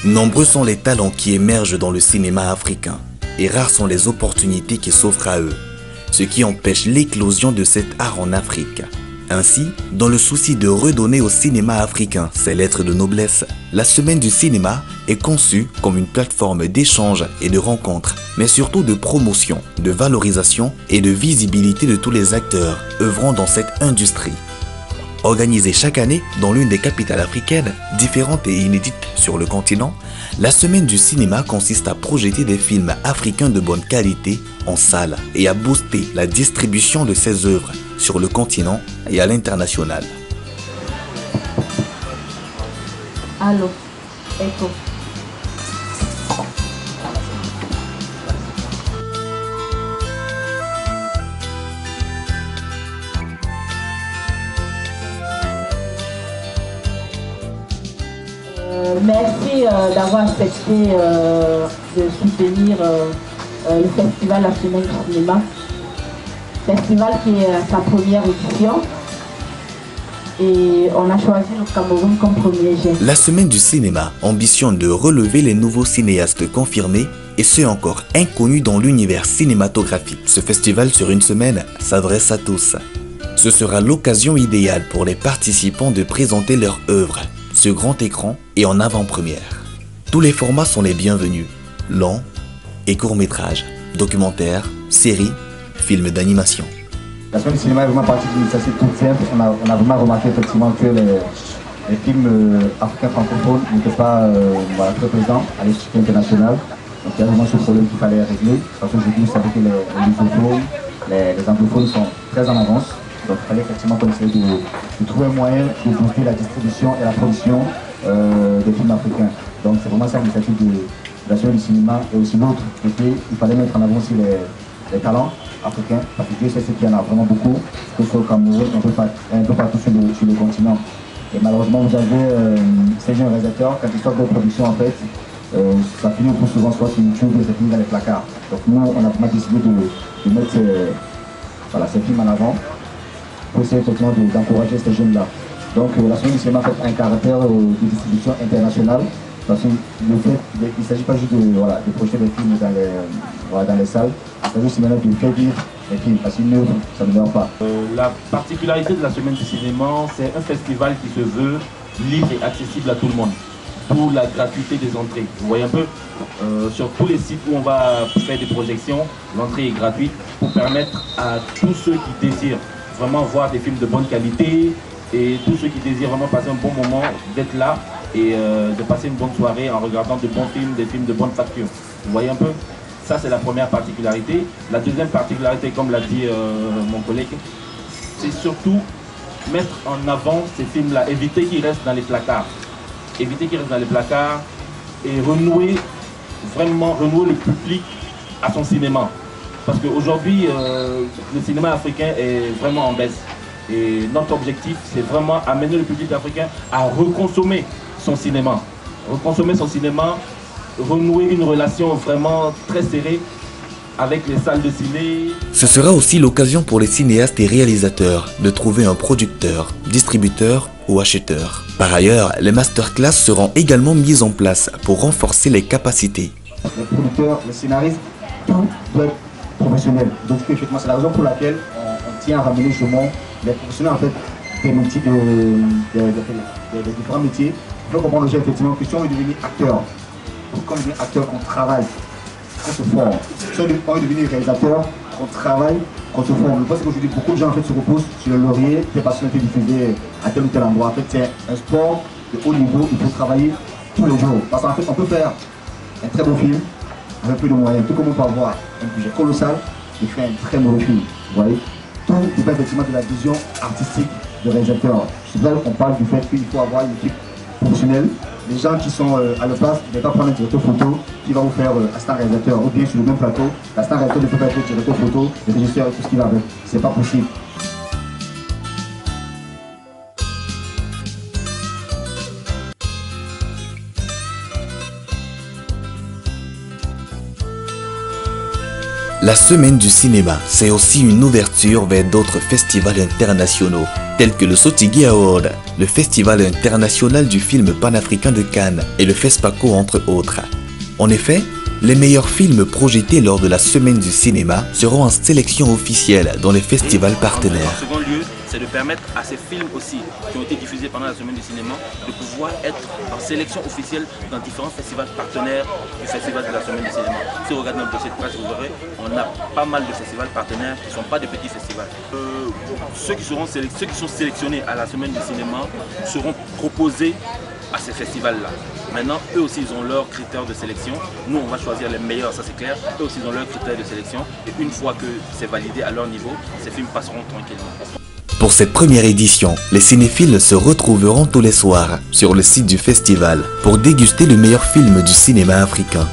Nombreux sont les talents qui émergent dans le cinéma africain et rares sont les opportunités qui s'offrent à eux, ce qui empêche l'éclosion de cet art en Afrique. Ainsi, dans le souci de redonner au cinéma africain ses lettres de noblesse, la Semaine du cinéma est conçue comme une plateforme d'échange et de rencontres, mais surtout de promotion, de valorisation et de visibilité de tous les acteurs œuvrant dans cette industrie. Organisée chaque année dans l'une des capitales africaines, différentes et inédites sur le continent, la Semaine du cinéma consiste à projeter des films africains de bonne qualité en salle et à booster la distribution de ces œuvres sur le continent et à l'international. Allô, Echo. Merci d'avoir accepté de soutenir le festival La Semaine du cinéma. Festival qui est à sa première édition et on a choisi le Cameroun comme premier jet. La Semaine du cinéma ambitionne de relever les nouveaux cinéastes confirmés et ceux encore inconnus dans l'univers cinématographique. Ce festival sur une semaine s'adresse à tous. Ce sera l'occasion idéale pour les participants de présenter leur œuvre sur grand écran et en avant-première. Tous les formats sont les bienvenus, longs et courts-métrages, documentaires, séries, films d'animation. La Semaine du cinéma est vraiment partie d'une initiative toute simple. On a vraiment remarqué effectivement que les films africains francophones n'étaient pas très présents à l'échelle internationale. Donc il y a vraiment ce problème qu'il fallait régler. Parce qu'aujourd'hui, vous savez que les lusophones, les anglophones sont très en avance. Donc il fallait effectivement qu'on essaye de trouver un moyen de booster la distribution et la production des films africains. Donc c'est vraiment ça l'initiative de la Semaine du cinéma. Et aussi l'autre côté, il fallait mettre en avant aussi les talents africains, parce que Dieu sait qu'il y en a vraiment beaucoup, que ce soit au Cameroun, un peu partout sur le continent. Et malheureusement, vous avez ces jeunes réalisateurs, quand ils sortent de production, en fait, ça finit le plus souvent soit sur YouTube ou ça finit dans les placards. Donc nous, on a vraiment décidé de mettre ces films en avant pour essayer effectivement d'encourager ces jeunes-là. Donc la Semaine du cinéma a un caractère de distribution internationale, parce que le fait, il ne s'agit pas juste de projeter des films dans les salles, il s'agit aussi maintenant de faire vivre les films, parce qu'une œuvre, ça ne meurt pas. La particularité de la Semaine du cinéma, c'est un festival qui se veut libre et accessible à tout le monde, pour la gratuité des entrées. Vous voyez un peu, sur tous les sites où on va faire des projections, l'entrée est gratuite pour permettre à tous ceux qui désirent vraiment voir des films de bonne qualité et tous ceux qui désirent vraiment passer un bon moment d'être là et de passer une bonne soirée en regardant de bons films, des films de bonne facture. Vous voyez un peu? Ça, c'est la première particularité. La deuxième particularité, comme l'a dit mon collègue, c'est surtout mettre en avant ces films-là, éviter qu'ils restent dans les placards. Éviter qu'ils restent dans les placards et renouer le public à son cinéma. Parce qu'aujourd'hui, le cinéma africain est vraiment en baisse. Et notre objectif, c'est vraiment amener le public africain à reconsommer son cinéma. Reconsommer son cinéma, renouer une relation vraiment très serrée avec les salles de ciné. Ce sera aussi l'occasion pour les cinéastes et réalisateurs de trouver un producteur, distributeur ou acheteur. Par ailleurs, les masterclass seront également mises en place pour renforcer les capacités. Les producteurs, les scénaristes, tout doit être professionnel. Donc effectivement, c'est la raison pour laquelle on tient à ramener justement les professionnels en fait des métiers, des différents métiers. Il faut comprendre déjà effectivement que si on veut devenir acteur, quand on devient acteur, on travaille, on se forme. Si on veut devenir réalisateur, on travaille, on se forme. Je pense qu'aujourd'hui, beaucoup de gens en fait, se reposent sur le laurier des passions qui sont diffusées à tel ou tel endroit. En fait, c'est un sport de haut niveau, il faut travailler tous les jours. Parce qu'en fait, on peut faire un très beau film avec peu de moyens, tout comme on peut avoir un budget colossal et faire un très mauvais film. Vous voyez, tout dépend effectivement de la vision artistique du réalisateur. C'est là qu'on parle du fait qu'il faut avoir une équipe professionnelle. Les gens qui sont à la place ne peuvent pas prendre un directeur photo qui va vous faire assistant réalisateur, ou bien sur le même plateau, l'assistant réalisateur ne peut pas être directeur photo, le régisseur et tout ce qui va avec. C'est pas possible. La semaine du cinéma, c'est aussi une ouverture vers d'autres festivals internationaux, tels que le Sotigui Award, le Festival international du film panafricain de Cannes et le FESPACO entre autres. En effet, les meilleurs films projetés lors de la semaine du cinéma seront en sélection officielle dans les festivals partenaires. En second lieu, c'est de permettre à ces films aussi qui ont été diffusés pendant la semaine du cinéma de pouvoir être en sélection officielle dans différents festivals partenaires du festival de la semaine du cinéma. Si vous regardez un peu cette page, vous verrez, on a pas mal de festivals partenaires qui ne sont pas des petits festivals. Ceux qui sont sélectionnés à la semaine du cinéma seront proposés à ces festivals-là. Maintenant, eux aussi, ils ont leurs critères de sélection. Nous, on va choisir les meilleurs, ça c'est clair. Eux aussi, ils ont leurs critères de sélection. Et une fois que c'est validé à leur niveau, ces films passeront tranquillement. Pour cette première édition, les cinéphiles se retrouveront tous les soirs sur le site du festival pour déguster le meilleur film du cinéma africain.